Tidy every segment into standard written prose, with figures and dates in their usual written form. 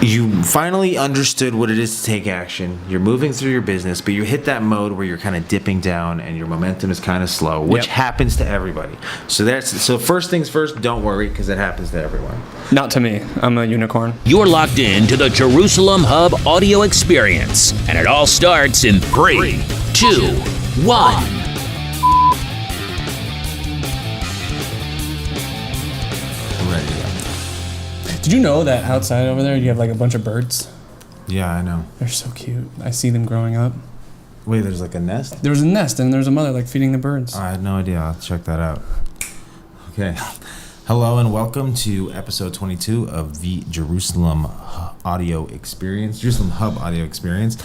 You finally understood what it is to take action. You're moving through your business, but you hit that mode where you're kind of dipping down and your momentum is kind of slow, which happens to everybody. So first things first, don't worry, because it happens to everyone. Not to me. I'm a unicorn. You're locked in to the Jerusalem Hub audio experience, and it all starts in 3, 2, 1. Did you know that outside over there you have like a bunch of birds? Yeah, I know. They're so cute. I see them growing up. Wait, there's like a nest? There was a nest and there's a mother like feeding the birds. I had no idea. I'll check that out. Okay. Hello and welcome to episode 22 of the Jerusalem audio experience, Jerusalem Hub audio experience.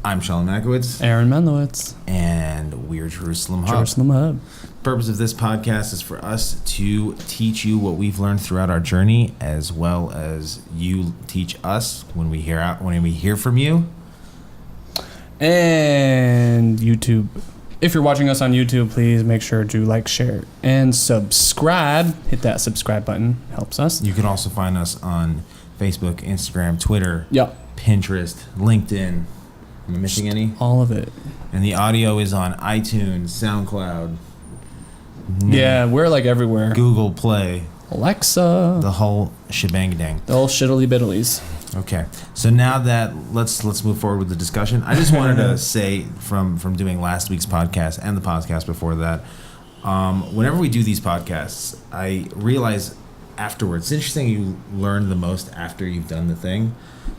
I'm Shalom Makowitz. Aaron Menlowitz. And we're Jerusalem Hub. Jerusalem Hub. The purpose of this podcast is for us to teach you what we've learned throughout our journey, as well as you teach us when we hear from you. And YouTube. If you're watching us on YouTube, please make sure to like, share, and subscribe. Hit that subscribe button. Helps us. You can also find us on Facebook, Instagram, Twitter, Pinterest, LinkedIn. Am I missing any? All of it. And the audio is on iTunes, SoundCloud. Yeah, we're like everywhere. Google Play. Alexa. The whole shebang dang. The whole shiddly biddlies. Okay. So now that let's move forward with the discussion. I just wanted to say from doing last week's podcast and the podcast before that, whenever we do these podcasts, I realize afterwards, it's interesting you learn the most after you've done the thing.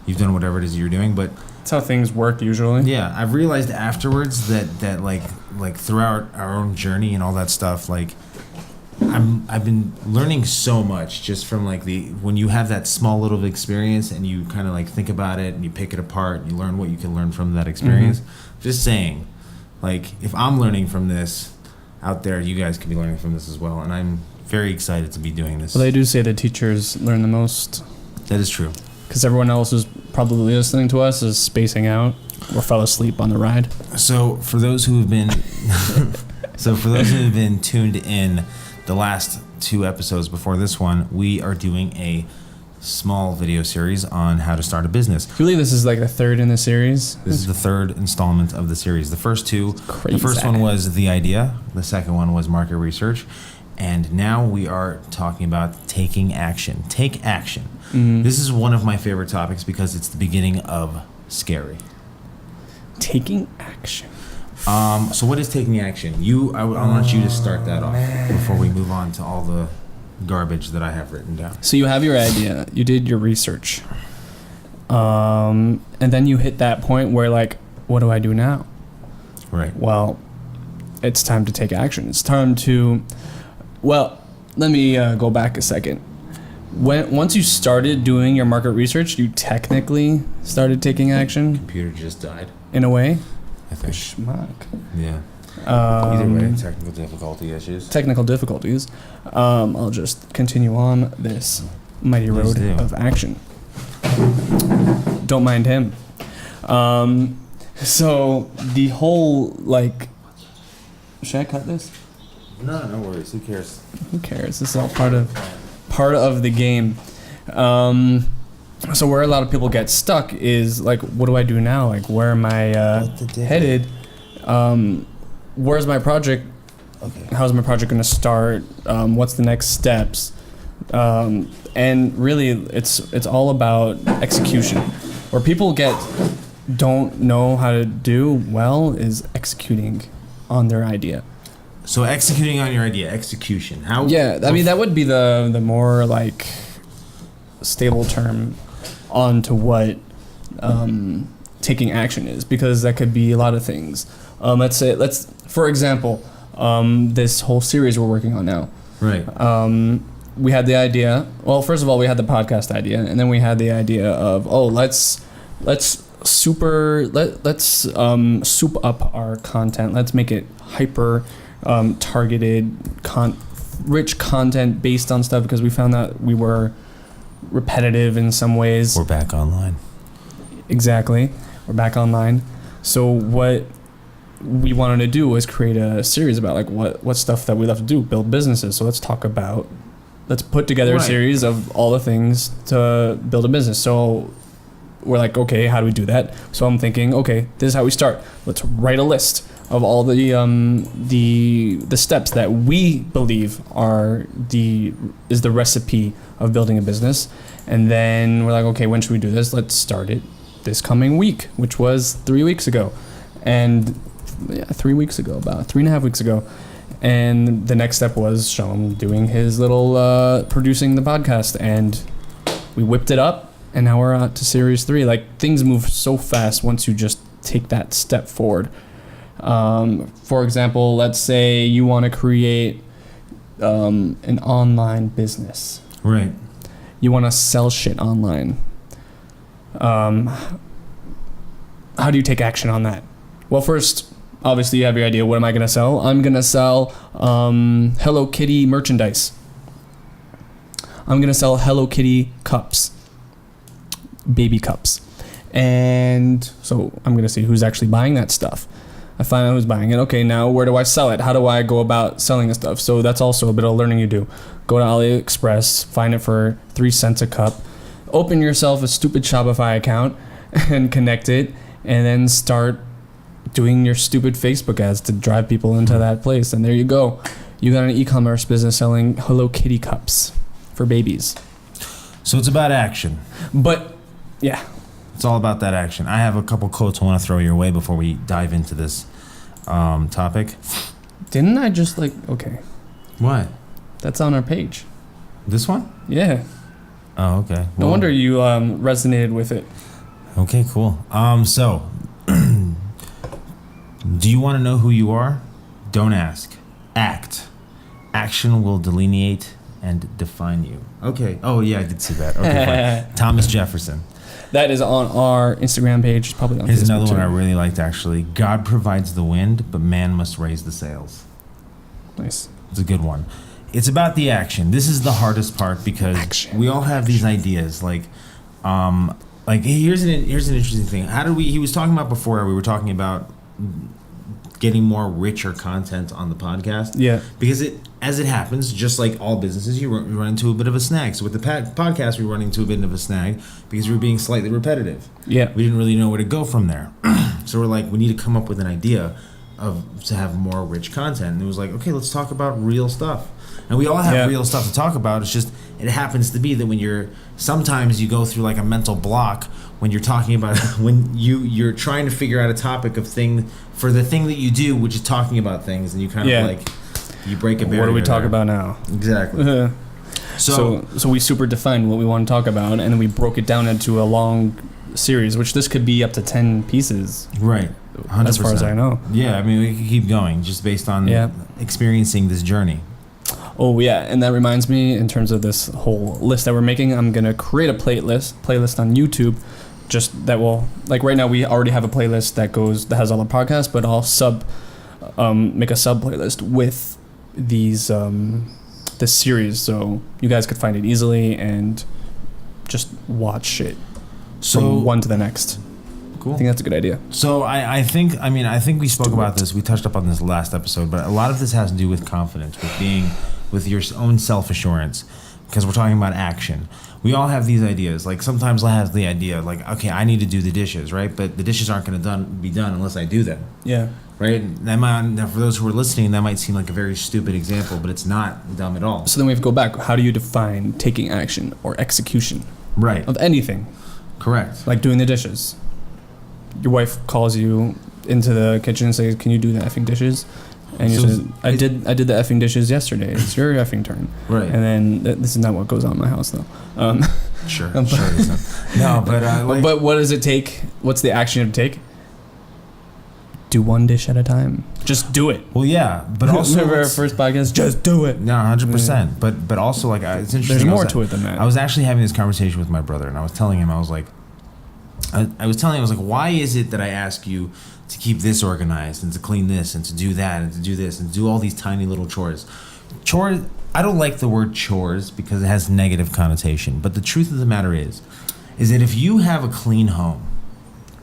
You've done whatever it is you're doing, but that's how things work usually. Yeah, I've realized afterwards that like throughout our own journey and all that stuff, like I've been learning so much just from like when you have that small little experience and you kind of like think about it and you pick it apart and you learn what you can learn from that experience. Mm-hmm. Just saying, like if I'm learning from this out there, you guys could be learning from this as well, and I'm very excited to be doing this. Well, they do say that teachers learn the most. That is true. Because everyone else who's probably listening to us is spacing out or fell asleep on the ride. So for those who have been, tuned in the last 2 episodes before this one, we are doing a small video series on how to start a business. I believe this is like the third in the series. This is the third installment of the series. The first 2, the first one was the idea. The second one was market research. And now we are talking about taking action. Take action. Mm-hmm. This is one of my favorite topics because it's the beginning of scary. Taking action. So what is taking action? I want you to start that off before we move on to all the garbage that I have written down. So you have your idea. You did your research. And then you hit that point where like, what do I do now? Right. Well, it's time to take action. It's time to... Well, let me go back a second. Once you started doing your market research, you technically started taking action. Computer just died. In a way. I think. Schmuck. Yeah. Either way, technical difficulty issues. Technical difficulties. I'll just continue on this mighty road of action. Don't mind him. So the whole like, should I cut this? No worries. Who cares? Who cares? This is all part of the game. So where a lot of people get stuck is like, what do I do now? Like, where am I headed? Where's my project? Okay. How's my project going to start? What's the next steps? And really, it's all about execution. Where people don't know how to do well is executing on their idea. So executing on your idea, execution. How? Yeah, I mean that would be the more like stable term onto what taking action is, because that could be a lot of things. Let's for example, this whole series we're working on now. Right. We had the idea. Well, first of all, we had the podcast idea, and then we had the idea of let's soup up our content. Let's make it hyper targeted, rich content based on stuff, because we found that we were repetitive in some ways. We're back online. Exactly. We're back online. So what we wanted to do was create a series about like what stuff that we love to do, build businesses. So let's talk about let's put together a series of all the things to build a business. So we're like, okay, how do we do that? So I'm thinking, okay, this is how we start. Let's write a list of all the steps that we believe is the recipe of building a business. And then we're like, okay, when should we do this? Let's start it this coming week, which was 3 weeks ago. And 3 weeks ago, about 3.5 weeks ago. And the next step was Sean doing his little producing the podcast, and we whipped it up. And now we're on to series 3. Like, things move so fast once you just take that step forward. For example, let's say you want to create an online business. Right. You want to sell shit online. How do you take action on that? Well, first, obviously, you have your idea. What am I going to sell? I'm going to sell Hello Kitty merchandise. I'm going to sell Hello Kitty cups. Baby cups. And so I'm going to see who's actually buying that stuff. I find out who's buying it. Okay, now where do I sell it? How do I go about selling the stuff? So that's also a bit of learning you do. Go to AliExpress, find it for 3 cents a cup, open yourself a stupid Shopify account and connect it, and then start doing your stupid Facebook ads to drive people into that place. And there you go. You got an e-commerce business selling Hello Kitty cups for babies. So it's about action. But yeah, it's all about that action. I have a couple quotes I want to throw your way before we dive into this topic. Didn't I just okay. What? That's on our page. This one? Yeah. Oh, okay. No wonder you resonated with it. Okay, cool. So, do you want to know who you are? Don't ask. Act. Action will delineate and define you. Okay. Oh, yeah, I did see that. Okay, fine. Thomas Jefferson. That is on our Instagram page. Probably on Here's Facebook another too. one I really liked, actually. God provides the wind, but man must raise the sails. Nice. It's a good one. It's about the action. This is the hardest part because we all have these ideas. Like here's an interesting thing. He was talking about before, we were talking about getting more richer content on the podcast. Yeah. Because as it happens, just like all businesses, you run into a bit of a snag. So with the podcast, we run into a bit of a snag because we were being slightly repetitive. Yeah. We didn't really know where to go from there. So we're like, we need to come up with an idea to have more rich content. And it was like, okay, let's talk about real stuff. And we all have real stuff to talk about. It's just, it happens to be that sometimes you go through like a mental block when you're talking about, when you're trying to figure out a topic for the thing that you do, which is talking about things, and you kind of you break a barrier. What do we talk about now? Exactly. So we super defined what we want to talk about, and then we broke it down into a long series, which this could be up to 10 pieces. Right. 100%. As far as I know. Yeah, I mean, we can keep going just based on experiencing this journey. Oh, yeah, and that reminds me, in terms of this whole list that we're making, I'm going to create a playlist on YouTube, just that will, like right now we already have a playlist that has all the podcasts, but I'll make a sub playlist with this series, so you guys could find it easily and just watch it from one to the next. Cool. I think that's a good idea. So I think we spoke about this. We touched up on this last episode, but a lot of this has to do with confidence, with your own self-assurance, because we're talking about action. We all have these ideas. Like sometimes I have the idea, like, okay, I need to do the dishes, right? But the dishes aren't going to be done unless I do them. Yeah. Right? Now, for those who are listening, that might seem like a very stupid example, but it's not dumb at all. So then we have to go back. How do you define taking action or execution? Right. Of anything. Correct. Like doing the dishes. Your wife calls you into the kitchen and says, "Can you do the effing dishes?" And you said, "I did the effing dishes yesterday. It's your effing turn." Right. And then this is not what goes on in my house, though. Sure. No, but but what does it take? What's the action you have to take? Do one dish at a time. Just do it. Well, yeah, but also remember our first podcast. Just do it. No, 100%. But also like it's interesting. There's more to it than that. I was actually having this conversation with my brother, and I was telling him, I was like, why is it that I ask you to keep this organized and to clean this and to do that and to do this and to do all these tiny little chores? Chores. I don't like the word chores because it has negative connotation. But the truth of the matter is that if you have a clean home,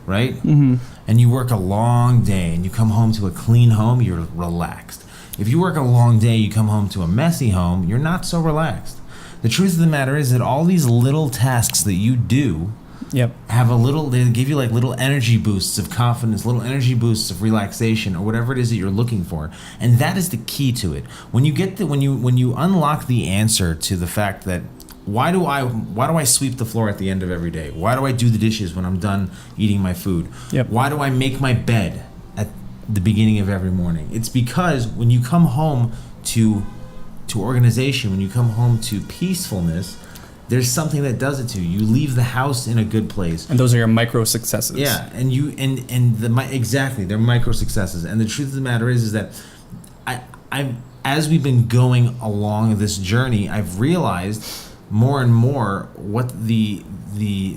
right? Mm-hmm. And you work a long day and you come home to a clean home, you're relaxed. If you work a long day, you come home to a messy home, you're not so relaxed. The truth of the matter is that all these little tasks that you do Yep. they give you like little energy boosts of confidence, little energy boosts of relaxation, or whatever it is that you're looking for. And that is the key to it. When you unlock the answer to the fact that why do I sweep the floor at the end of every day? Why do I do the dishes when I'm done eating my food? Yep. Why do I make my bed at the beginning of every morning? It's because when you come home to organization, when you come home to peacefulness, there's something that does it to you. You leave the house in a good place. And those are your micro successes. Yeah, exactly, they're micro successes. And the truth of the matter is that I as we've been going along this journey, I've realized more and more what the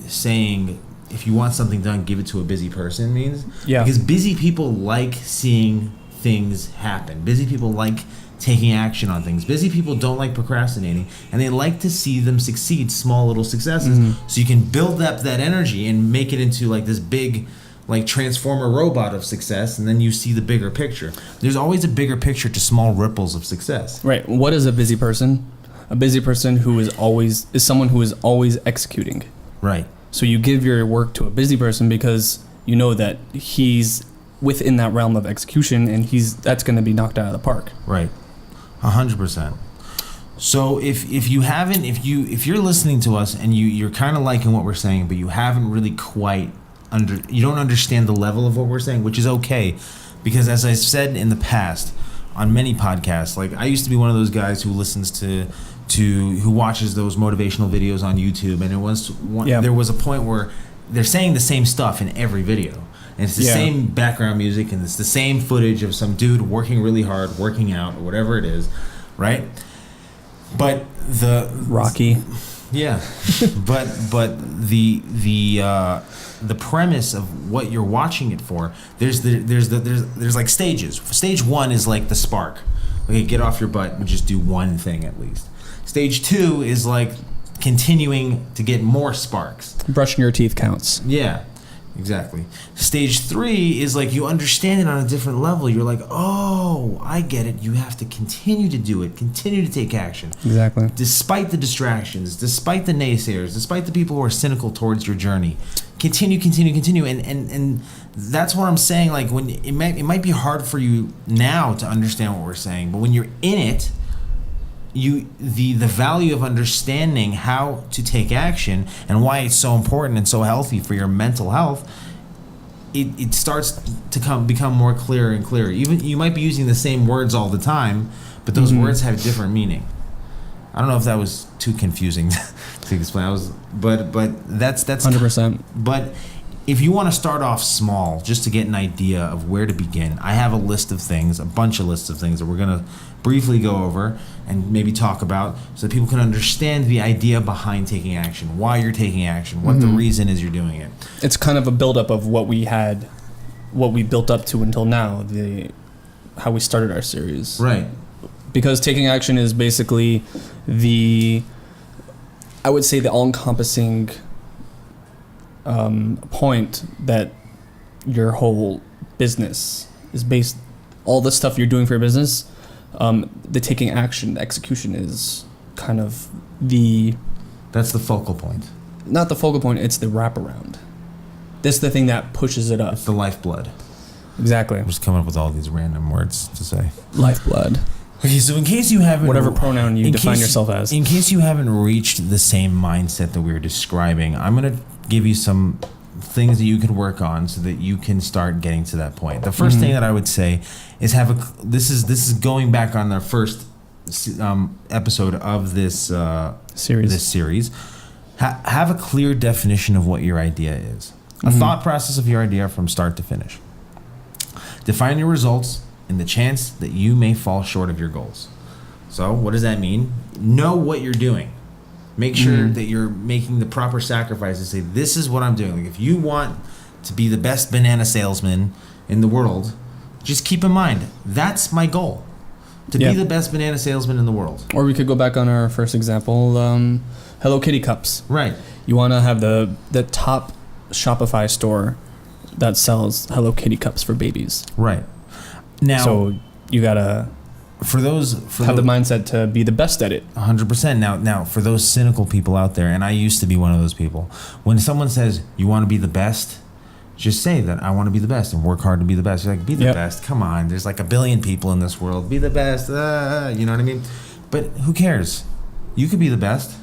saying, if you want something done, give it to a busy person means. Yeah. Because busy people like seeing things happen. Busy people like taking action on things. Busy people don't like procrastinating, and they like to see them succeed, small little successes. So you can build up that energy and make it into like this big, like transformer robot of success, and then you see the bigger picture. There's always a bigger picture to small ripples of success. Right. What is a busy person? A busy person who is someone who is always executing. Right. So you give your work to a busy person because you know that he's within that realm of execution, and that's going to be knocked out of the park. Right. 100%. So if you're listening to us and you're kind of liking what we're saying, but you haven't really quite you don't understand the level of what we're saying, which is okay, because as I said in the past on many podcasts, like I used to be one of those guys who listens who watches those motivational videos on YouTube, and there was a point where they're saying the same stuff in every video. And it's the same background music, and it's the same footage of some dude working really hard, working out, or whatever it is, right? But Rocky. Yeah. but the premise of what you're watching it for, there's like stages. Stage 1 is like the spark. Okay, get off your butt and just do one thing at least. Stage 2 is like continuing to get more sparks. Brushing your teeth counts. Yeah. Exactly. Stage 3 is like you understand it on a different level. You're like, oh, I get it. You have to continue to do it, continue to take action. Exactly. Despite the distractions, despite the naysayers, despite the people who are cynical towards your journey. Continue. And that's what I'm saying. Like when it might be hard for you now to understand what we're saying, but when you're in it, the value of understanding how to take action and why it's so important and so healthy for your mental health, it starts to become more clearer and clearer. Even you might be using the same words all the time, but those words have different meaning. I don't know if that was too confusing to explain. But that's 100%. But if you want to start off small, just to get an idea of where to begin, I have a bunch of lists of things that we're going to briefly go over and maybe talk about so that people can understand the idea behind taking action, why you're taking action, what the reason is you're doing it. It's kind of a buildup of what we built up to until now, how we started our series. Right. Because taking action is basically I would say the all-encompassing point that your whole business is based, all the stuff you're doing for your business, the taking action, the execution is kind of that's the focal point. Not the focal point, it's the wraparound. That's the thing that pushes it up. It's the lifeblood. Exactly. I'm just coming up with all these random words to say. Lifeblood. Okay, so in case you haven't... Whatever pronoun you define yourself as. In case you haven't reached the same mindset that we were describing, I'm going to give you some things that you can work on so that you can start getting to that point. The first thing that I would say is this is going back on the first episode of this series. Have a clear definition of what your idea is. A thought process of your idea from start to finish. Define your results and the chance that you may fall short of your goals. So what does that mean? Know what you're doing. Make sure that you're making the proper sacrifices. Say, this is what I'm doing. Like, if you want to be the best banana salesman in the world, just keep in mind, that's my goal. To be the best banana salesman in the world. Or we could go back on our first example, Hello Kitty cups. Right. You want to have the top Shopify store that sells Hello Kitty cups for babies. Right. Now, so you gotta for those have the mindset to be the best at it. 100%. Now, for those cynical people out there, and I used to be one of those people, when someone says you want to be the best, just say that I want to be the best and work hard to be the best. You're like, be the best. Come on, there's like a billion people in this world. Be the best. You know what I mean? But who cares? You could be the best.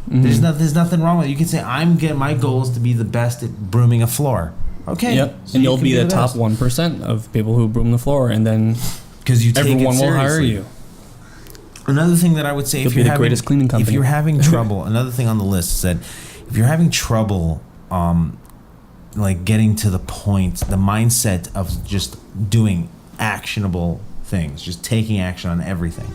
Mm-hmm. There's nothing wrong with it. You can say my goal is to be the best at brooming a floor. Okay. Yep. So and you'll be the top 1% of people who broom the floor, and then because everyone will hire you. Another thing that I would say, if you're the greatest cleaning company. If you're having trouble, another thing on the list said, if you're having trouble, like getting to the point, the mindset of just doing actionable things, just taking action on everything.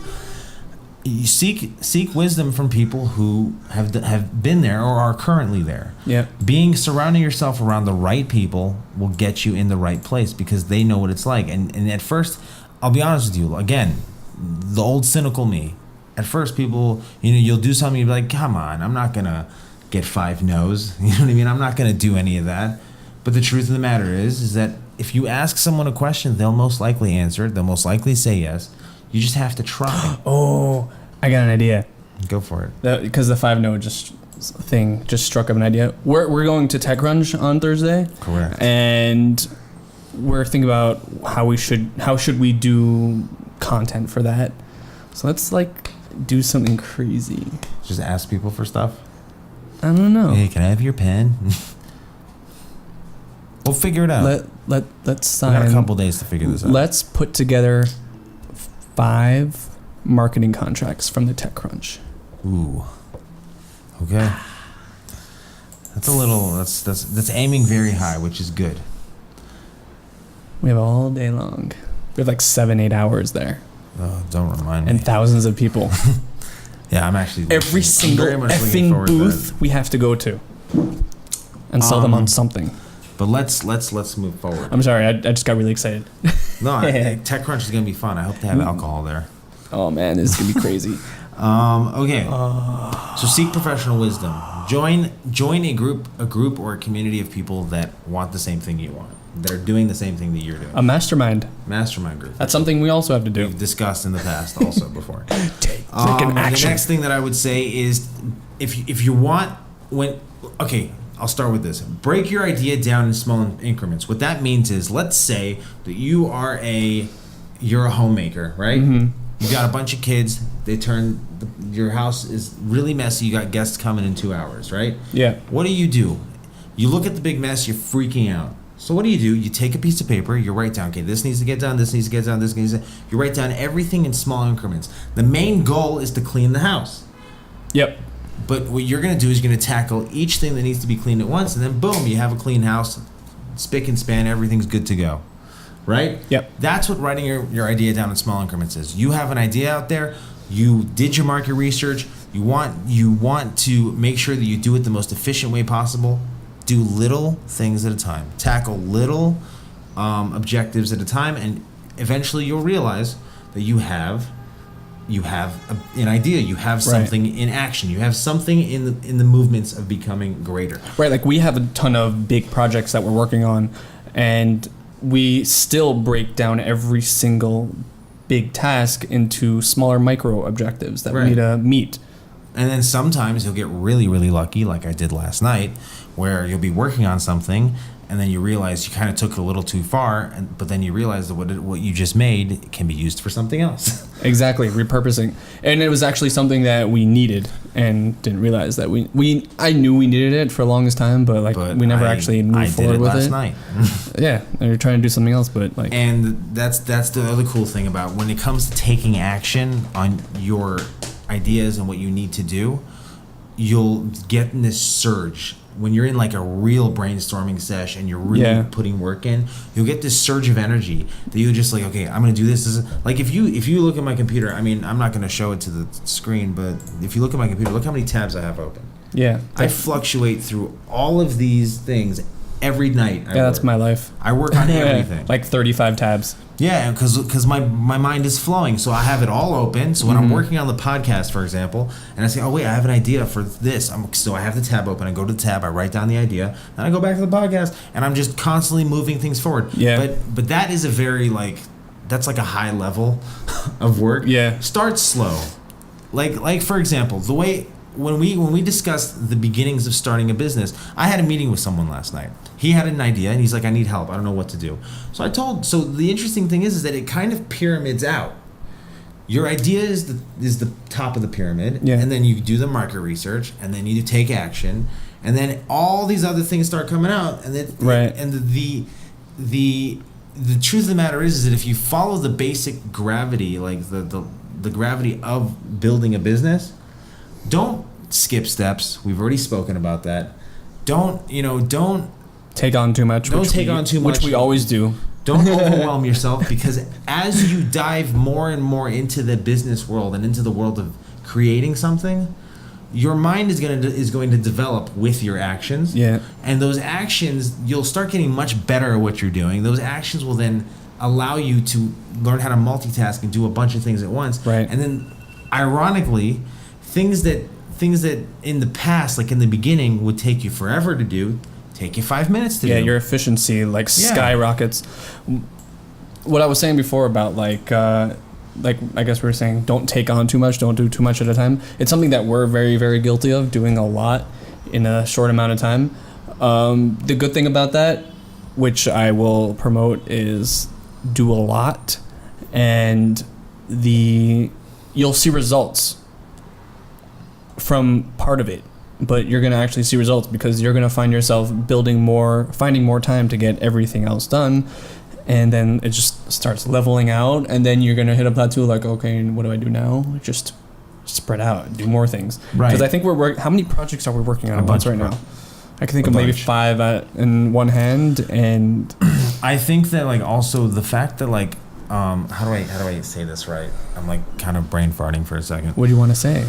You seek wisdom from people who have been there or are currently there. Yeah. Surrounding yourself around the right people will get you in the right place because they know what it's like. And at first, I'll be honest with you, again, the old cynical me. At first, people, you'll do something, you'll be like, come on, I'm not gonna get 5 no's. You know what I mean? I'm not gonna do any of that. But the truth of the matter is that if you ask someone a question, they'll most likely answer it. They'll most likely say yes. You just have to try. Oh, I got an idea. Go for it. Because the 5 no thing just struck up an idea. We're going to TechCrunch on Thursday. Correct. And we're thinking about how should we do content for that. So let's do something crazy. Just ask people for stuff. I don't know. Hey, can I have your pen? We'll figure it out. Let's sign. We got a couple days to figure this out. Let's put together 5 marketing contracts from the TechCrunch. Ooh. Okay. That's aiming very high, which is good. We have all day long. We have 7-8 hours there. Oh, don't remind me. And thousands of people. Yeah, I'm actually every single effing booth we have to go to and sell them on something. But let's move forward. I'm sorry, I just got really excited. No, TechCrunch is gonna be fun. I hope they have alcohol there. Oh man, this is gonna be crazy. Okay. So seek professional wisdom. Join a group or a community of people that want the same thing you want. That are doing the same thing that you're doing. A mastermind group. That's something we also have to do. We've discussed in the past also before. Take an action. The next thing that I would say is if you want I'll start with this. Break your idea down in small increments. What that means is, let's say that you're a homemaker, right? Mm-hmm. You got a bunch of kids. Your house is really messy. You got guests coming in 2 hours, right? Yeah. What do? You look at the big mess. You're freaking out. So what do? You take a piece of paper. You write down, okay, this needs to get done. This needs to get done. This needs to. You write down everything in small increments. The main goal is to clean the house. Yep. But what you're going to do is you're going to tackle each thing that needs to be cleaned at once, and then boom, you have a clean house, spick and span, everyth's good to go, right? Yep. That's what writing your idea down in small increments is. You have an idea out there, you did your market research, you want to make sure that you do it the most efficient way possible. Do little things at a time. Tackle little objectives at a time, and eventually you'll realize that you have an idea, you have something in action, you have something in the movements of becoming greater. Right, we have a ton of big projects that we're working on, and we still break down every single big task into smaller micro objectives that we need to meet. And then sometimes you'll get really, really lucky, like I did last night, where you'll be working on something and then you realize you kind of took it a little too far, but then you realize that what you just made can be used for something else. Exactly, repurposing. And it was actually something that we needed and didn't realize that I knew we needed it for the longest time, but we never actually moved forward with it. I did it last night. Yeah, and you're trying to do something else, but And that's the other cool thing about when it comes to taking action on your ideas and what you need to do, you'll get in this surge. When you're in a real brainstorming session and you're really putting work in, you'll get this surge of energy that you just okay, I'm gonna do this. If you look at my computer, I mean, I'm not gonna show it to the screen, but if you look at my computer, look how many tabs I have open. Yeah. I fluctuate through all of these things every night. That's my life. I work on everything. 35 tabs. Yeah, because my mind is flowing, so I have it all open. So when I'm working on the podcast, for example, and I say, oh wait, I have an idea for this, so I have the tab open. I go to the tab, I write down the idea, then I go back to the podcast, and I'm just constantly moving things forward. Yeah. But that is a very that's like a high level of work. Yeah. Start slow. Like for example, the way when we discussed the beginnings of starting a business, I had a meeting with someone last night. He had an idea and he's like, I need help. I don't know what to do. So the interesting thing is that it kind of pyramids out. Your idea is the top of the pyramid, and then you do the market research, and then you take action, and then all these other things start coming out, and the truth of the matter is that if you follow the basic gravity, like the gravity of building a business, don't skip steps. We've already spoken about that. Don't take on too much. Don't take on too much, which we always do. Don't overwhelm yourself, because as you dive more and more into the business world and into the world of creating something, your mind is going to develop with your actions. Yeah. And those actions, you'll start getting much better at what you're doing. Those actions will then allow you to learn how to multitask and do a bunch of things at once. Right. And then, ironically, things that in the past, like in the beginning, would take you forever to do, take you 5 minutes to do. Yeah, your efficiency skyrockets. What I was saying before about like I guess we were saying, don't take on too much, don't do too much at a time. It's something that we're very, very guilty of, doing a lot in a short amount of time. The good thing about that, which I will promote, is do a lot, and you'll see results from part of it. But you're going to actually see results because you're going to find yourself finding more time to get everything else done. And then it just starts leveling out. And then you're going to hit a plateau like, okay, what do I do now? Just spread out and do more things. Right. Because I think how many projects are we working on at once right now? I can think of maybe 5 in one hand. And I think that like also the fact that like, how do I say this right? I'm like kind of brain farting for a second. What do you want to say?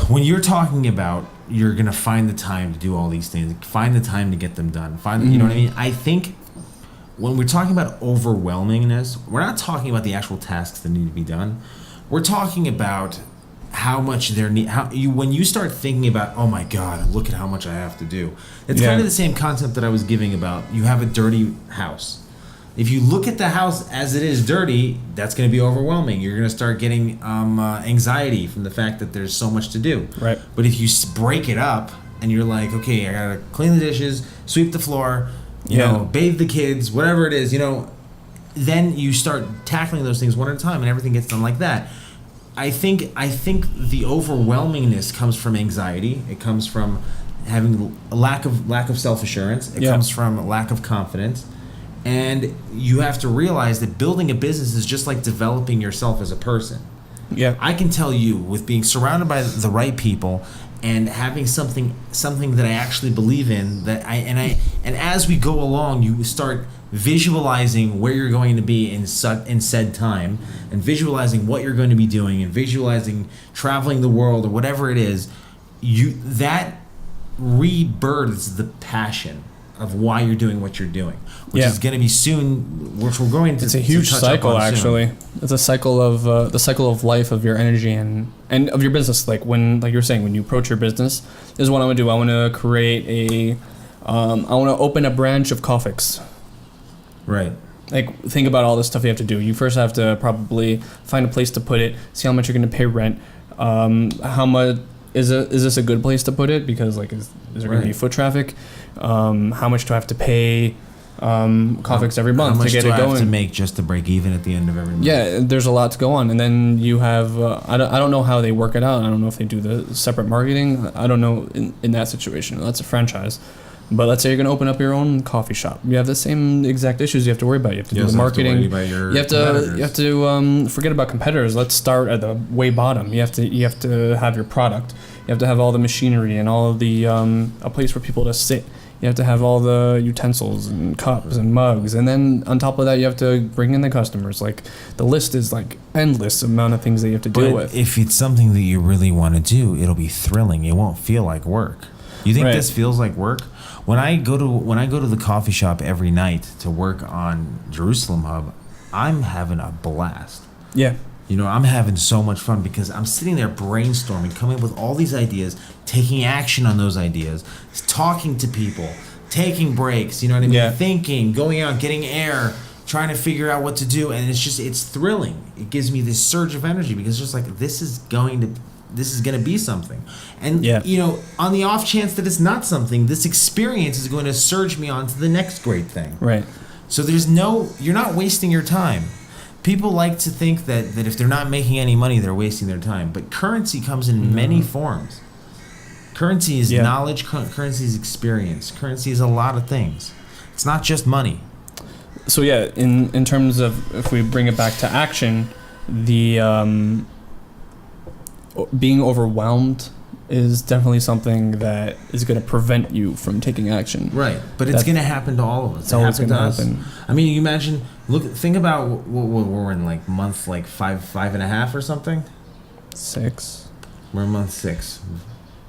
When you're talking about you're going to find the time to do all these things, find the time to get them done, you know what I mean? I think when we're talking about overwhelmingness, we're not talking about the actual tasks that need to be done. We're talking about how much when you start thinking about, oh my God, look at how much I have to do. It's kind of the same concept that I was giving about you have a dirty house. If you look at the house as it is dirty, that's going to be overwhelming. You're going to start getting anxiety from the fact that there's so much to do. Right. But if you break it up and you're like, okay, I got to clean the dishes, sweep the floor, you know, bathe the kids, whatever it is, then you start tackling those things one at a time and everything gets done like that. I think the overwhelmingness comes from anxiety. It comes from having a lack of self-assurance. It comes from a lack of confidence. And you have to realize that building a business is just like developing yourself as a person. Yeah. I can tell you, with being surrounded by the right people and having something that I actually believe in, and as we go along, you start visualizing where you're going to be in said time, and visualizing what you're going to be doing, and visualizing traveling the world or whatever it is. That rebirths the passion of why you're doing what you're doing, which is going to be soon, which we're going to. It's a huge cycle, actually. It's a cycle of the cycle of life of your energy and of your business. Like you were saying, when you approach your business, this is what I want to do. I want to create I want to open a branch of Coffix. Right. Like, think about all this stuff you have to do. You first have to probably find a place to put it, see how much you're going to pay rent, how much. Is this a good place to put it? Because is there going to be foot traffic? How much do I have to pay Coffix every month to get it going? How much do I have to make just to break even at the end of every month? Yeah, there's a lot to go on. And then you have, I don't know how they work it out. I don't know if they do the separate marketing. I don't know in that situation. That's a franchise. But let's say you're going to open up your own coffee shop. You have the same exact issues you have to worry about. You have to do the marketing. You have to forget about competitors. Let's start at the way bottom. You have to have your product. You have to have all the machinery and all of the a place for people to sit. You have to have all the utensils and cups and mugs, and then on top of that, you have to bring in the customers. Like, the list is like endless amount of things that you have to deal with. If it's something that you really want to do, it'll be thrilling. It won't feel like work. You think this feels like work? When I go to the coffee shop every night to work on Jerusalem Hub, I'm having a blast. Yeah. I'm having so much fun because I'm sitting there brainstorming, coming up with all these ideas, taking action on those ideas, talking to people, taking breaks, you know what I mean? Yeah. Thinking, going out, getting air, trying to figure out what to do, and it's thrilling. It gives me this surge of energy because it's just like this is going to be something. And you know, on the off chance that it's not something, this experience is going to surge me on to the next great thing. Right. So you're not wasting your time. People like to think that if they're not making any money, they're wasting their time. But currency comes in many forms. Currency is knowledge, currency is experience, currency is a lot of things. It's not just money. So yeah, in terms of, if we bring it back to action, the being overwhelmed is definitely something that is going to prevent you from taking action. Right, but it's going to happen to all of us. It's always going to happen. I mean, you imagine, think about what we're in, like month like five and a half or something. 6. We're in month 6.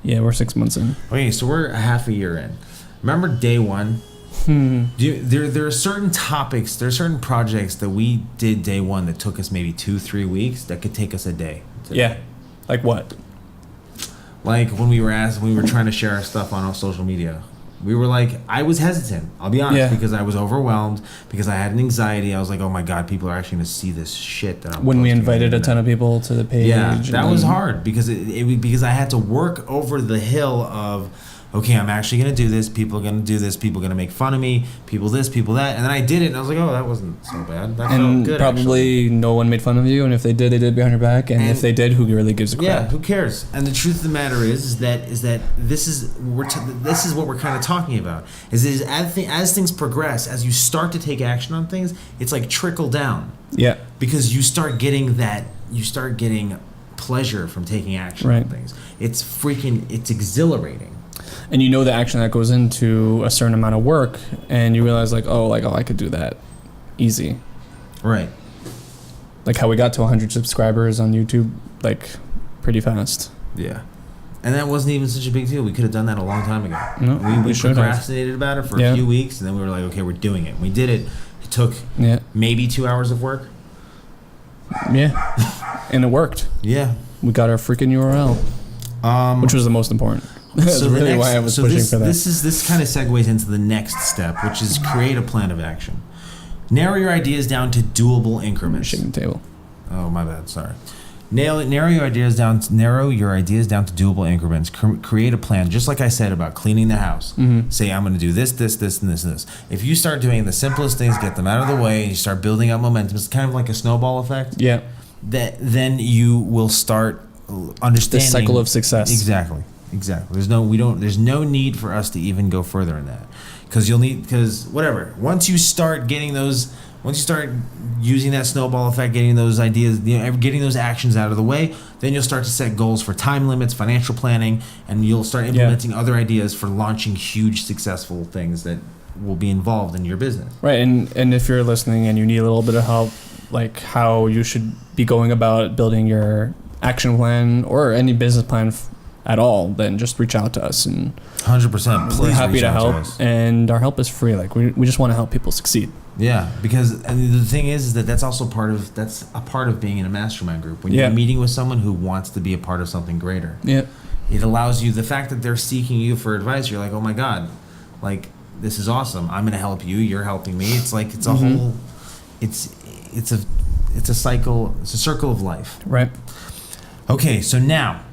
Yeah, we're 6 months in. Okay, so we're a half a year in. Remember day 1? There are certain topics, there are certain projects that we did day 1 that took us maybe 2-3 weeks that could take us a day. Yeah, like what? Like when we were trying to share our stuff on our social media. We were like, I was hesitant, I'll be honest, because I was overwhelmed, because I had an anxiety. I was like, oh my God, people are actually going to see this shit that I'm when we invited a ton of people to the page. Yeah, that was hard because because I had to work over the hill of, okay, I'm actually going to do this. People are going to do this. People are going to make fun of me. People this, people that. And then I did it, and I was like, oh, that wasn't so bad. That felt good, probably actually. No one made fun of you, and if they did behind your back. And if they did, who really gives a crap? Yeah, who cares? And the truth of the matter is that this is what we're kind of talking about. Is as things progress, as you start to take action on things, it's like trickle down. Yeah. Because you start getting pleasure from taking action on things. It's exhilarating. And you know the action that goes into a certain amount of work, and you realize oh, I could do that easy. Right. Like how we got to 100 subscribers on YouTube, like, pretty fast. Yeah. And that wasn't even such a big deal. We could have done that a long time ago. No, we procrastinated about it for a few weeks, and then we were like, okay, we're doing it. We did it. It took maybe 2 hours of work. Yeah. And it worked. Yeah. We got our freaking URL, which was the most important. That's really why I was pushing for that. This kind of segues into the next step, which is create a plan of action. Narrow your ideas down to doable increments. Shaking the table. Oh, my bad. Sorry. Narrow your ideas down to doable increments. Create a plan, just like I said about cleaning the house. Mm-hmm. Say, I'm going to do this, this, this, and this, and this. If you start doing the simplest things, get them out of the way, and you start building up momentum, it's kind of like a snowball effect. Yeah. Then you will start understanding the cycle of success. Exactly. There's no need for us to even go further in that, because once you start using that snowball effect, getting those ideas, getting those actions out of the way, then you'll start to set goals for time limits, financial planning, and you'll start implementing other ideas for launching huge successful things that will be involved in your business. Right. And if you're listening and you need a little bit of help, like how you should be going about building your action plan or any business plan at all, then just reach out to us, and 100%. We're happy to help, and our help is free. Like we just want to help people succeed. Yeah, because the thing is that that's a part of being in a mastermind group. When you're meeting with someone who wants to be a part of something greater, it allows you, the fact that they're seeking you for advice, you're like, oh my God, like this is awesome. I'm going to help you. You're helping me. It's like it's a whole, it's a cycle. It's a circle of life. Right. Okay, so now.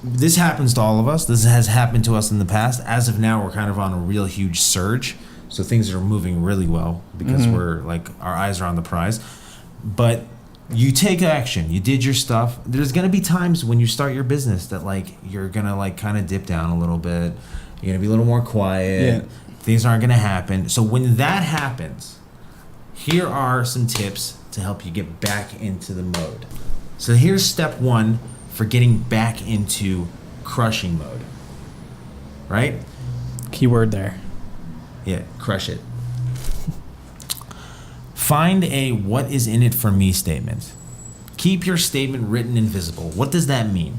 This happens to all of us. This has happened to us in the past. As of now, we're kind of on a real huge surge. So things are moving really well because we're like, our eyes are on the prize. But you take action. You did your stuff. There's going to be times when you start your business that like you're going to like kind of dip down a little bit. You're going to be a little more quiet. Yeah. Things aren't going to happen. So when that happens, here are some tips to help you get back into the mode. So here's step 1 for getting back into crushing mode. Right? Keyword there. Yeah, crush it. Find a what is in it for me statement. Keep your statement written and visible. What does that mean?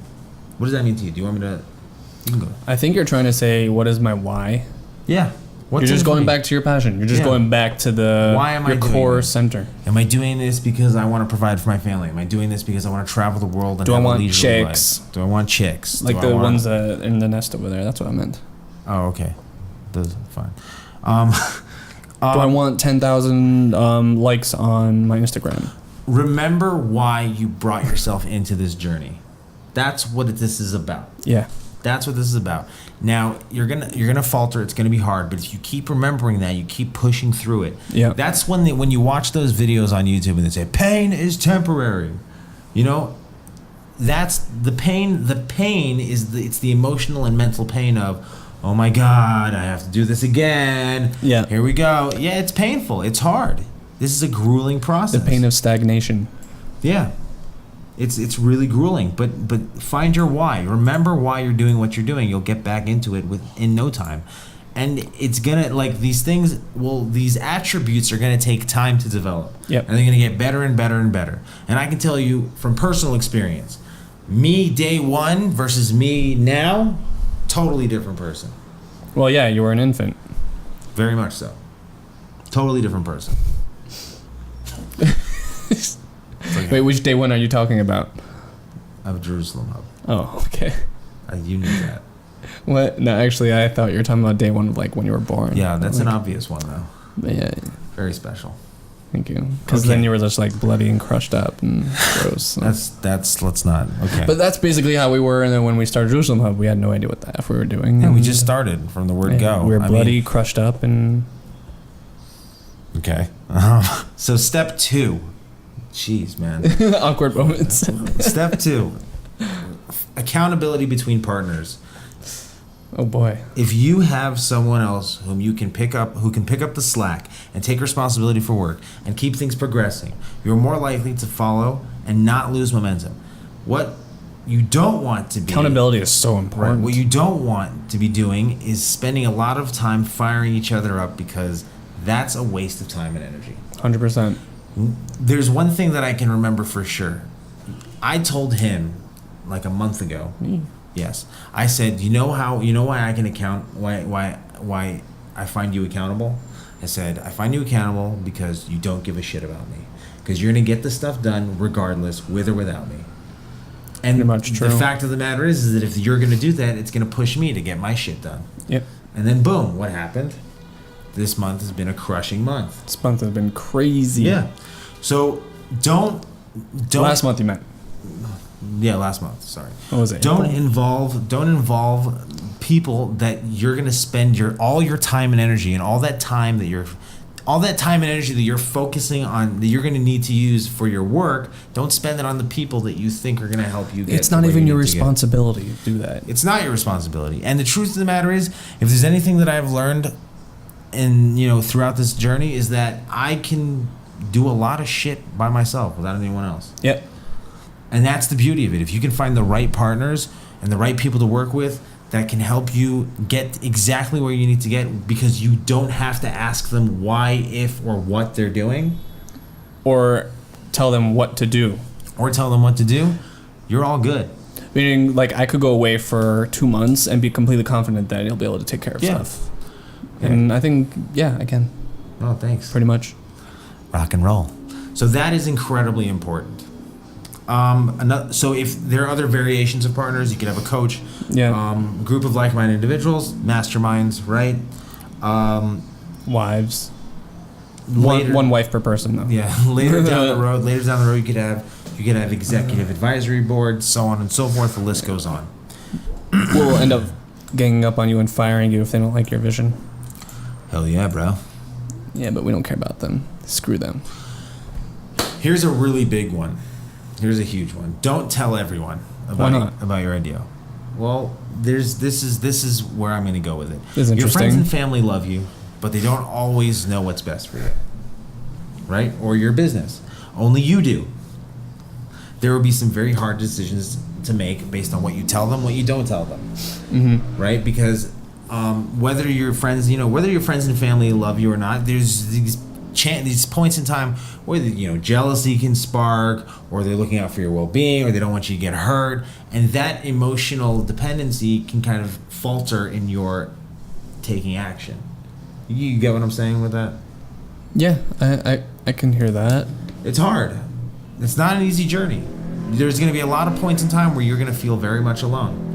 What does that mean to you? Do you want me to... You can go. I think you're trying to say, what is my why? Yeah. You're just going back to your passion. You're just going back to your core center. Am I doing this because I want to provide for my family? Am I doing this because I want to travel the world and have a leisurely life? Do I want chicks? Like the ones in the nest over there. That's what I meant. Oh, okay. Those are fine. Do I want 10,000 likes on my Instagram? Remember why you brought yourself into this journey. That's what this is about. Yeah. That's what this is about. Now you're gonna falter. It's gonna be hard, but if you keep remembering that, you keep pushing through it. Yeah. That's when you watch those videos on YouTube and they say pain is temporary. You know, that's the pain. The pain is it's the emotional and mental pain of, oh my God, I have to do this again. Yeah. Here we go. Yeah, it's painful. It's hard. This is a grueling process. The pain of stagnation. Yeah. It's really grueling, but find your why. Remember why you're doing what you're doing. You'll get back into it in no time. And it's gonna, like, these things, these attributes are gonna take time to develop. Yep. And they're gonna get better and better and better. And I can tell you from personal experience, me day one versus me now, totally different person. Well, yeah, you were an infant. Very much so. Totally different person. Wait, which day one are you talking about? Of Jerusalem Hub. Oh, okay. You knew that. What? No, actually, I thought you were talking about day one of, like, when you were born. Yeah, that's an obvious one, though. Yeah. Very special. Thank you. Because Okay. then you were just, like, bloody and crushed up and gross. So. Let's not. Okay. But that's basically how we were, and then when we started Jerusalem Hub, we had no idea what the F we were doing. Yeah, we just started from the word go. We were bloody, crushed up, and... Okay. So step 2. Jeez, man. awkward moments. Step 2. Accountability between partners. Oh boy. If you have someone else who can pick up the slack and take responsibility for work and keep things progressing, you're more likely to follow and not lose momentum. What you don't want to be... Accountability is so important. Right, what you don't want to be doing is spending a lot of time firing each other up, because that's a waste of time and energy. 100%. There's one thing that I can remember for sure. I told him like a month ago. Yes. I said, you know why I can why I find you accountable? I said, I find you accountable because you don't give a shit about me. Because you're going to get the stuff done regardless, with or without me. And Pretty much true. The fact of the matter is that if you're going to do that, it's going to push me to get my shit done. Yep. And then boom, what happened? This month has been a crushing month. This month has been crazy. Yeah. So don't. Last month you meant. Yeah, last month. Sorry. What was it? Don't involve people that you're gonna spend all your time and energy and all that time and energy that you're focusing on, that you're gonna need to use for your work. Don't spend it on the people that you think are gonna help you get. It's not even your responsibility to do that. It's not your responsibility. And the truth of the matter is, if there's anything that I've learned throughout this journey, is that I can do a lot of shit by myself without anyone else. Yep. And that's the beauty of it. If you can find the right partners and the right people to work with that can help you get exactly where you need to get, because you don't have to ask them why, if, or what they're doing. Or tell them what to do. You're all good. Meaning, like, I could go away for 2 months and be completely confident that he'll be able to take care of stuff. Yeah. And I think, I can. Oh, thanks. Pretty much. Rock and roll. So that is incredibly important. So if there are other variations of partners, you could have a coach, group of like-minded individuals, masterminds, right? Wives. One wife per person, though. Yeah. Later down the road, you could have executive advisory board, so on and so forth. The list goes on. We'll end up ganging up on you and firing you if they don't like your vision. Hell yeah, bro. Yeah, but we don't care about them. Screw them. Here's a really big one. Here's a huge one. Don't tell everyone about your idea. Well, this is where I'm going to go with it. This is interesting. Your friends and family love you, but they don't always know what's best for you, right? Or your business. Only you do. There will be some very hard decisions to make based on what you tell them, what you don't tell them, right? Because whether your friends and family love you or not, there's these points in time where jealousy can spark, or they're looking out for your well-being, or they don't want you to get hurt, and that emotional dependency can kind of falter in your taking action. You get what I'm saying with that? Yeah, I can hear that. It's hard. It's not an easy journey. There's going to be a lot of points in time where you're going to feel very much alone.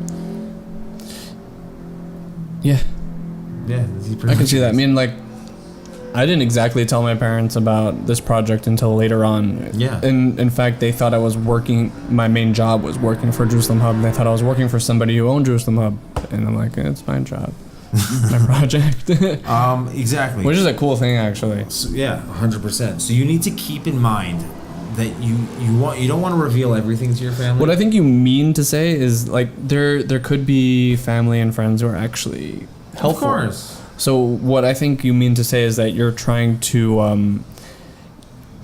Yeah. Yeah, I can see that. I mean, like, I didn't exactly tell my parents about this project until later on. Yeah. In fact, they thought I was working, my main job was working for Jerusalem Hub, and they thought I was working for somebody who owned Jerusalem Hub. And I'm like, it's my job. My project. Exactly. Which is a cool thing, actually. So, yeah, 100%. So you need to keep in mind that you don't want to reveal everything to your family. What I think you mean to say is, like, there could be family and friends who are actually helpful. Of course. So what I think you mean to say is that you're trying to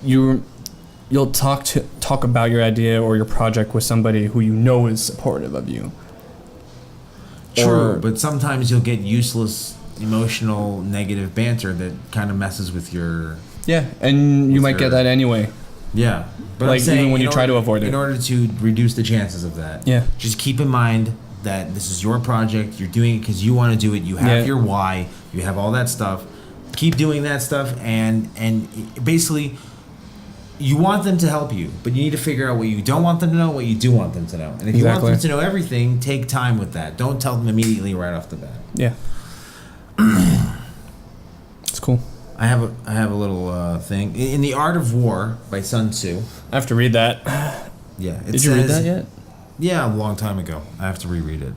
you'll talk about your idea or your project with somebody who you know is supportive of you. True, but sometimes you'll get useless, emotional, negative banter that kind of messes with your... Yeah, and you might get that anyway. Yeah. But like, I'm saying, even when you try to avoid it. In order to reduce the chances of that. Yeah. Just keep in mind that this is your project. You're doing it because you want to do it. You have your why. You have all that stuff. Keep doing that stuff, and basically, you want them to help you, but you need to figure out what you don't want them to know, what you do want them to know. And if you want them to know everything, take time with that. Don't tell them immediately right off the bat. Yeah. It's cool. I have a little thing in The Art of War by Sun Tzu. I have to read that. Yeah. Did you read that yet? Yeah, a long time ago. I have to reread it.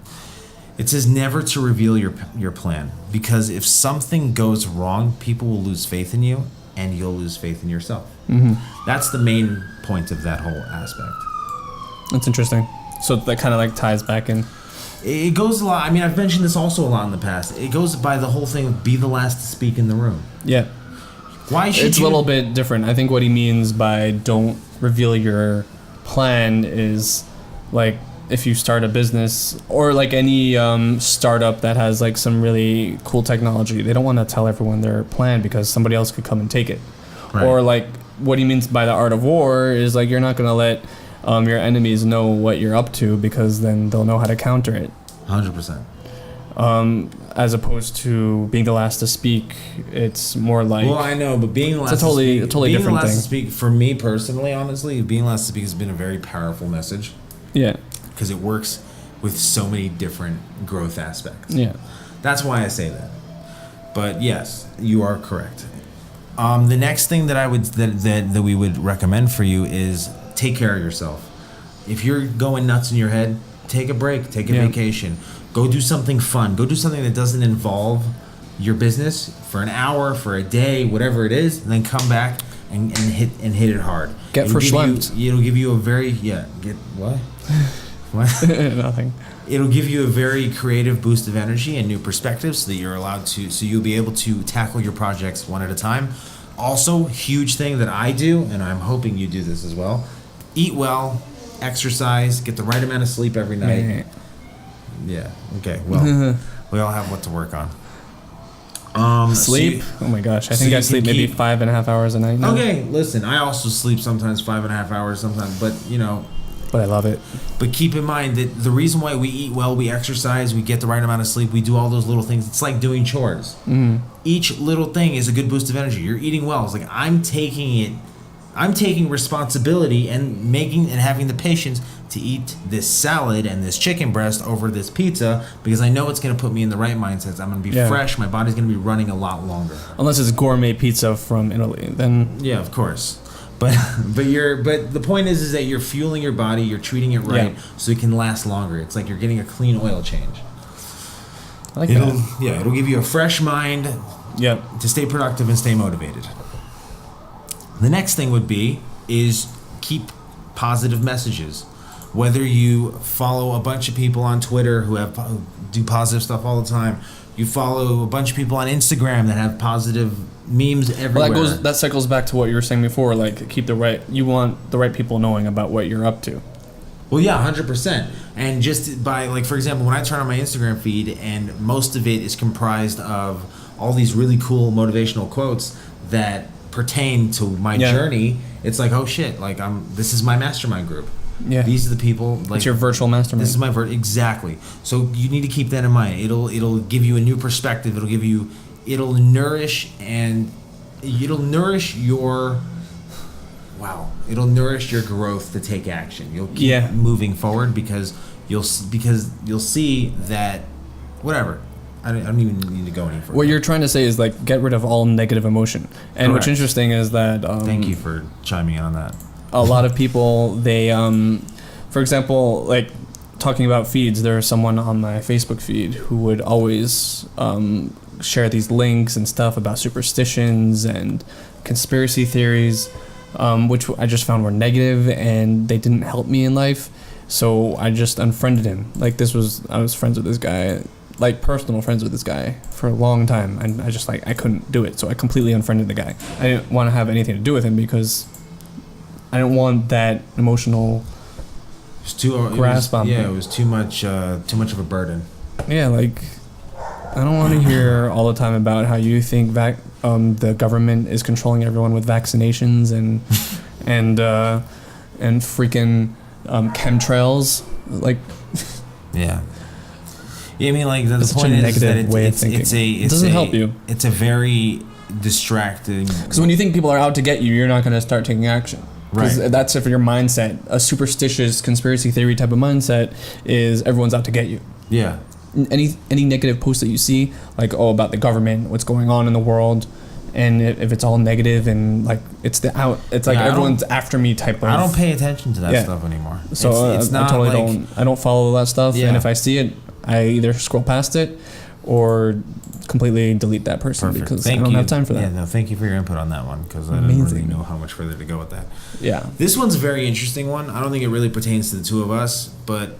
It says never to reveal your plan, because if something goes wrong, people will lose faith in you, and you'll lose faith in yourself. Mm-hmm. That's the main point of that whole aspect. That's interesting. So that kind of like ties back in. It goes a lot. I mean, I've mentioned this also a lot in the past. It goes by the whole thing of be the last to speak in the room. Yeah. Why should It's a little bit different. I think what he means by don't reveal your plan is like if you start a business or like any startup that has like some really cool technology, they don't want to tell everyone their plan because somebody else could come and take it. Right. Or like what he means by the art of war is like you're not going to let your enemies know what you're up to because then they'll know how to counter it. 100%. As opposed to being the last to speak, it's more like... Well, I know, but being the last to speak... It's a totally different thing. Being the last to speak, for me personally, honestly, being last to speak has been a very powerful message. Yeah. Because it works with so many different growth aspects. Yeah. That's why I say that. But yes, you are correct. The next thing that I would that we would recommend for you is take care of yourself. If you're going nuts in your head, take a break, take a vacation. Go do something fun. Go do something that doesn't involve your business for an hour, for a day, whatever it is, and then come back and hit it hard. Get verschlempt. It'll give you a very get what? What? Nothing. It'll give you a very creative boost of energy and new perspectives so that you're allowed to, so you'll be able to tackle your projects one at a time. Also, huge thing that I do, and I'm hoping you do this as well, eat well, exercise, get the right amount of sleep every night. Yeah, okay, well, we all have what to work on. Sleep? Oh my gosh, I think I sleep maybe 5.5 hours a night now. Okay, listen, I also sleep sometimes 5.5 hours sometimes, but you know. But I love it. But keep in mind that the reason why we eat well, we exercise, we get the right amount of sleep, we do all those little things. It's like doing chores. Mm. Each little thing is a good boost of energy. You're eating well. It's like I'm taking responsibility and having the patience to eat this salad and this chicken breast over this pizza because I know it's going to put me in the right mindset. I'm going to be fresh. My body's going to be running a lot longer. Unless it's gourmet pizza from Italy, then yeah, of course. But the point is that you're fueling your body, you're treating it right, so it can last longer. It's like you're getting a clean oil change. I like that. Yeah, it'll give you a fresh mind. Yep. To stay productive and stay motivated. The next thing is keep positive messages. Whether you follow a bunch of people on Twitter who do positive stuff all the time, you follow a bunch of people on Instagram that have positive memes everywhere. Well, that cycles back to what you were saying before. Like, you want the right people knowing about what you're up to. Well, yeah, 100%. And just by, like, for example, when I turn on my Instagram feed and most of it is comprised of all these really cool motivational quotes that pertain to my journey, it's like, oh shit, like this is my mastermind group. Yeah. These are the people. Like, it's your virtual mastermind. This is my exactly. So you need to keep that in mind. It'll give you a new perspective. It'll nourish your growth to take action. You'll keep moving forward because you'll see that whatever. I don't even need to go any further. What you're trying to say is like get rid of all negative emotion. And what's Correct. interesting is that Thank you for chiming in on that. a lot of people, they for example, like talking about feeds, there's someone on my Facebook feed who would always share these links and stuff about superstitions and conspiracy theories, which I just found were negative and they didn't help me in life. So I just unfriended him. Like I was friends with this guy, like personal friends with this guy for a long time, and I just I couldn't do it. So I completely unfriended the guy. I didn't want to have anything to do with him because I didn't want that emotional grasp on me. Yeah, it was too much of a burden. Yeah, like I don't want to hear all the time about how you think the government is controlling everyone with vaccinations and and freaking chemtrails. Like, yeah. Yeah, I mean, like the It's point such a is that negative way of thinking. It doesn't help you. It's a very distracting. because when you think people are out to get you, you're not going to start taking action. Because Right. that's if your mindset, a superstitious conspiracy theory type of mindset, is everyone's out to get you. Yeah. Any negative post that you see, like about the government, what's going on in the world, and if it's all negative and like it's like Yeah, everyone's after me type of. I don't pay attention to that Yeah. stuff anymore. So it's I not totally like, I don't follow that stuff, Yeah. and if I see it, I either scroll past it or completely delete that person Perfect. because Thank I don't you. have time for that. Yeah, no, thank you for your input on that one because I didn't really Amazing. know how much further to go with that. Yeah. This one's a very interesting one. I don't think it really pertains to the two of us, but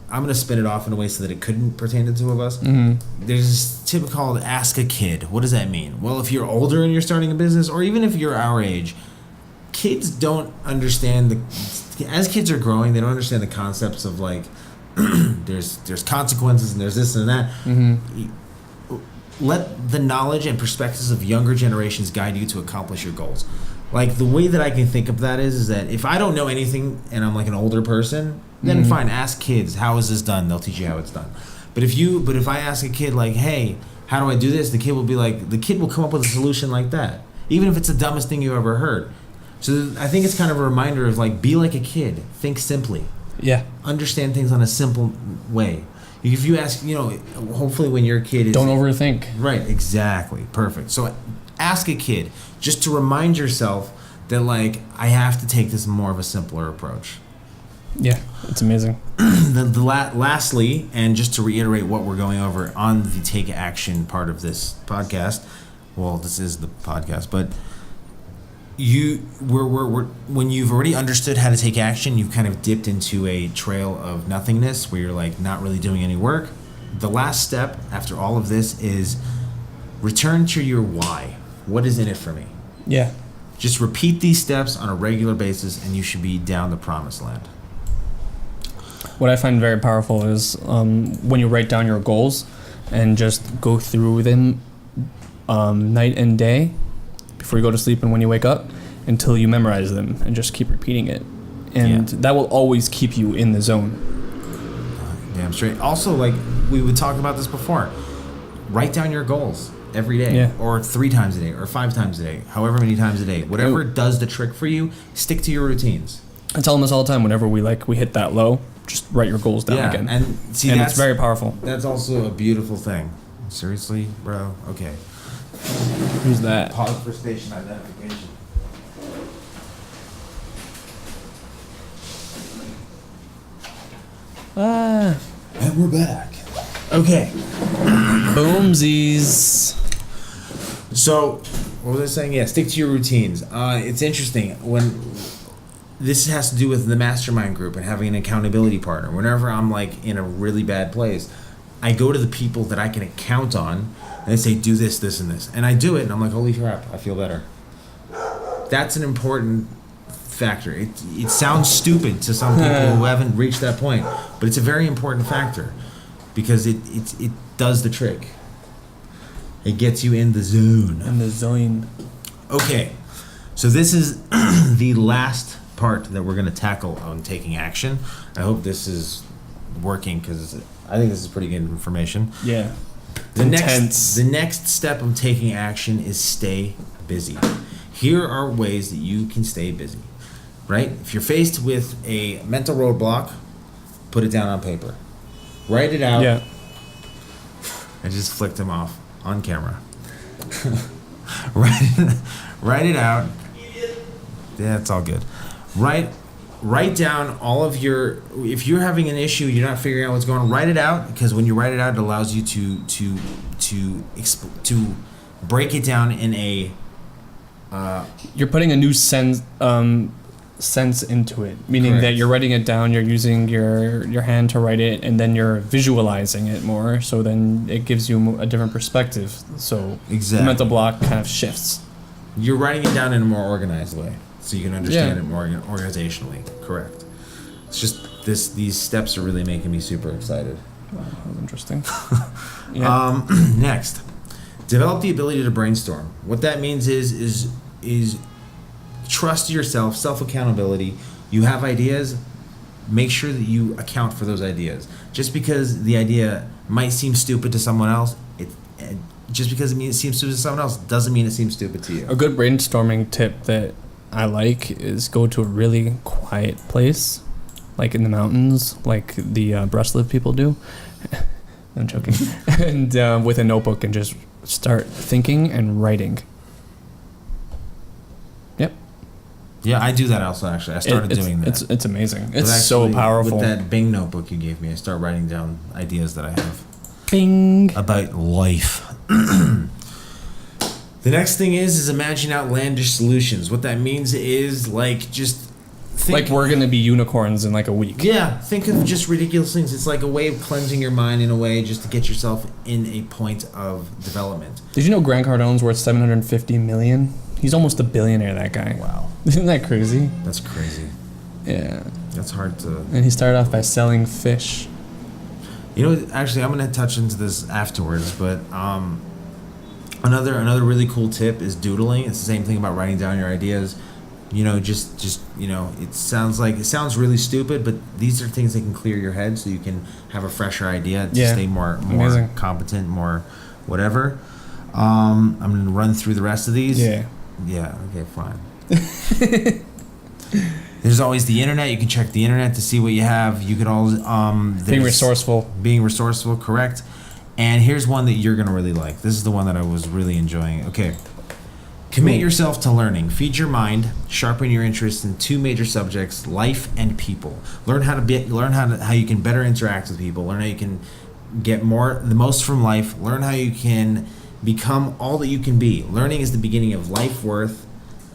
I'm going to spin it off in a way so that it couldn't pertain to the two of us. Mm-hmm. There's this tip called ask a kid. What does that mean? Well, if you're older and you're starting a business, or even if you're our age, kids don't understand as kids are growing, they don't understand the concepts of like, there's consequences and there's this and that. Mm-hmm. Let the knowledge and perspectives of younger generations guide you to accomplish your goals. Like the way that I can think of that is that if I don't know anything and I'm like an older person, then fine, ask kids, how is this done? They'll teach you how it's done. But if I ask a kid like, hey, how do I do this? The kid will come up with a solution like that, even if it's the dumbest thing you ever heard. So I think it's kind of a reminder of like, be like a kid, think simply, Yeah. understand things on a simple way. If you ask, hopefully when your kid is Don't overthink. right, exactly, perfect. So ask a kid just to remind yourself that like I have to take this more of a simpler approach. Yeah, it's amazing. Lastly, and just to reiterate what we're going over on the take action part of this podcast. Well, this is the podcast, but when you've already understood how to take action, you've kind of dipped into a trail of nothingness where you're like not really doing any work. The last step after all of this is return to your why. What is in it for me? Yeah. Just repeat these steps on a regular basis and you should be down the promised land. What I find very powerful is when you write down your goals and just go through them night and day before you go to sleep and when you wake up until you memorize them and just keep repeating it. And that will always keep you in the zone. Damn straight. Also, like we would talk about this before, write down your goals every day or 3 times a day or 5 times a day, however many times a day. Whatever does the trick for you, stick to your routines. I tell them this all the time. Whenever we hit that low, just write your goals down again. And see, and it's very powerful. That's also a beautiful thing. Seriously, bro? Okay. Who's that? Pause for station identification. And we're back. Okay. Boomsies. So, what was I saying? Yeah, stick to your routines. It's interesting when this has to do with the mastermind group and having an accountability partner. Whenever I'm like in a really bad place, I go to the people that I can count on and they say, do this, this, and this. And I do it, and I'm like, holy crap, I feel better. That's an important factor. It sounds stupid to some people who haven't reached that point, but it's a very important factor because it does the trick. It gets you in the zone. In the zone. Okay, so this is the last part that we're going to tackle on taking action. I hope this is working because I think this is pretty good information. Yeah. The next step of taking action is stay busy. Here are ways that you can stay busy, right? If you're faced with a mental roadblock, put it down on paper. Write it out. Yeah. I just flicked him off on camera. Write it out. Yeah, it's all good. Write down all of your. If you're having an issue, you're not figuring out what's going on. Write it out, because when you write it out, it allows you to break it down in a. You're putting a new sense into it, meaning Correct. that you're writing it down. You're using your hand to write it, and then you're visualizing it more. So then it gives you a different perspective. So Exactly. the mental block kind of shifts. You're writing it down in a more organized way, so you can understand it more organizationally. Correct. It's just these steps are really making me super excited. Wow, that was interesting. Yeah. Next, develop the ability to brainstorm. What that means is trust yourself, self-accountability. You have ideas, make sure that you account for those ideas. Just because the idea might seem stupid to someone else, just because it seems stupid to someone else doesn't mean it seems stupid to you. A good brainstorming tip that I like is go to a really quiet place, like in the mountains, like the breastlift people do. I'm joking. And with a notebook and just start thinking and writing. Yep. Yeah, I do that also, actually. I started doing that. It's amazing. It's But so actually, powerful. With that Bing notebook you gave me, I start writing down ideas that I have Bing. about life. The next thing is imagine outlandish solutions. What that means is just think, Like we're gonna be unicorns in like a week. yeah, think of just ridiculous things. It's like a way of cleansing your mind in a way just to get yourself in a point of development. Did you know Grant Cardone's worth $750 million? He's almost a billionaire, that guy. Wow. Isn't that crazy? That's crazy. Yeah. That's hard to... And he started off by selling fish. You know, actually, I'm going to touch into this afterwards, but another really cool tip is doodling. It's the same thing about writing down your ideas. You know, just you know, it sounds really stupid, but these are things that can clear your head so you can have a fresher idea to stay more Amazing. competent, more whatever. I'm going to run through the rest of these. Yeah. Yeah, okay, fine. There's always the internet. You can check the internet to see what you have. You could always Being resourceful. Being resourceful, correct. And here's one that you're gonna really like. This is the one that I was really enjoying. Okay. Commit yourself to learning. Feed your mind. Sharpen your interest in two major subjects: life and people. Learn how you can better interact with people. Learn how you can get the most from life. Learn how you can become all that you can be. Learning is the beginning of a life worth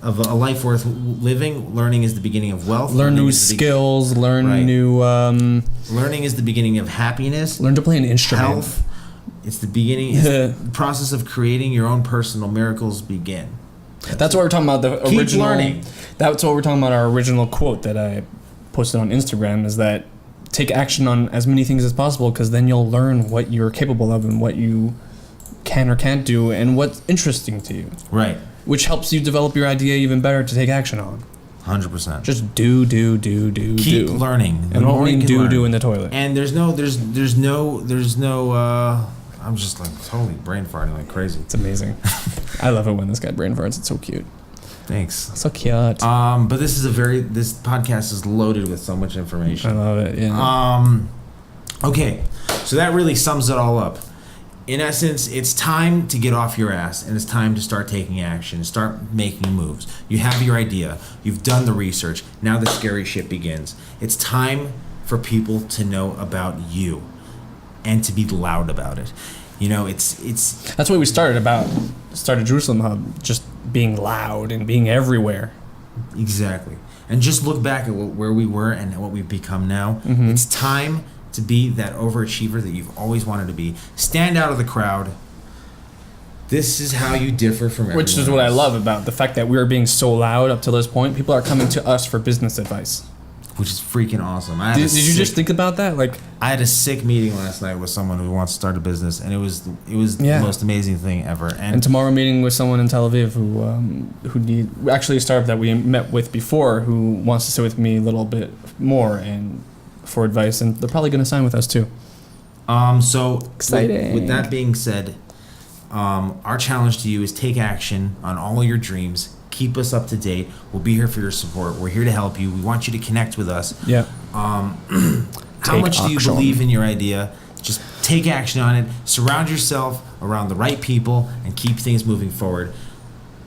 living. Learning is the beginning of wealth. Learn new skills. Learn new. Learning is the beginning of happiness. Learn to play an instrument. Health. It's the beginning. It's the process of creating your own personal miracles begin. That's what we're talking about. The Keep original. learning. That's what we're talking about. Our original quote that I posted on Instagram is that take action on as many things as possible, because then you'll learn what you're capable of and what you can or can't do and what's interesting to you. Right. Which helps you develop your idea even better to take action on. 100%. Just do. Keep learning. And don't mean do in the toilet. And there's no. I'm just like totally brain farting like crazy. It's amazing. I love it when this guy brain farts. It's so cute. Thanks. So cute. But this podcast is loaded with so much information. I love it. Yeah. Okay, so that really sums it all up. In essence, it's time to get off your ass and it's time to start taking action, start making moves. You have your idea. You've done the research. Now the scary shit begins. It's time for people to know about you and to be loud about it. You know, it's That's what we started Jerusalem Hub, just being loud and being everywhere. Exactly. And just look back at where we were and what we've become now. Mm-hmm. It's time to be that overachiever that you've always wanted to be. Stand out of the crowd. This is how you differ from everyone Which is what I else. love about the fact that we were being so loud up to this point. People are coming to us for business advice. Which is freaking awesome. Did you just think about that? Like, I had a sick meeting last night with someone who wants to start a business, and it was the most amazing thing ever. And tomorrow meeting with someone in Tel Aviv who need actually a startup that we met with before who wants to sit with me a little bit more and for advice, and they're probably going to sign with us too. So exciting. With that being said, our challenge to you is take action on all your dreams. Keep us up to date. We'll be here for your support. We're here to help you. We want you to connect with us. Yeah. How much do you believe in your idea? Just take action on it, surround yourself around the right people, and keep things moving forward.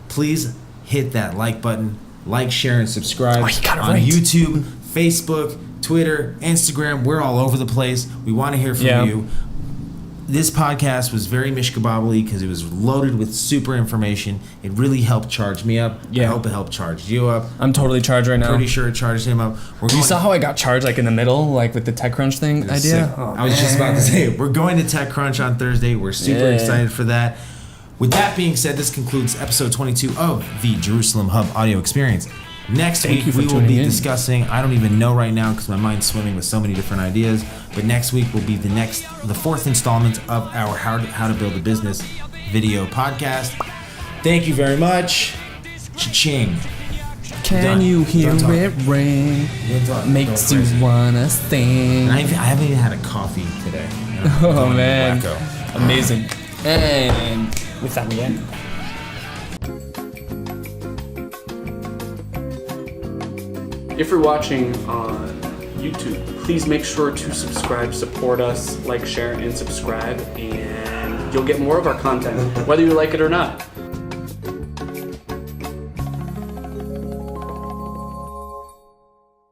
Please hit that like button, like, share, and subscribe on YouTube, Facebook, Twitter, Instagram. We're all over the place. We want to hear from you. This podcast was very mishkabobbly because it was loaded with super information. It really helped charge me up. I hope it helped charge you up. I'm totally charged right now. Pretty sure it charged him up. You saw how I got charged like in the middle, like with the TechCrunch thing idea? Oh, I was just about to say, we're going to TechCrunch on Thursday. We're super excited for that. With that being said, this concludes episode 22 of the Jerusalem Hub Audio Experience. Next week, we will be discussing, I don't even know right now because my mind's swimming with so many different ideas, but next week will be the fourth installment of our How to Build a Business video podcast. Thank you very much. Cha-ching. Can you hear it ring? Makes you wanna sing. I haven't even had a coffee today. Oh man. Amazing. And with that, we end. If you're watching on YouTube, please make sure to subscribe, support us, like, share, and subscribe, and you'll get more of our content, whether you like it or not.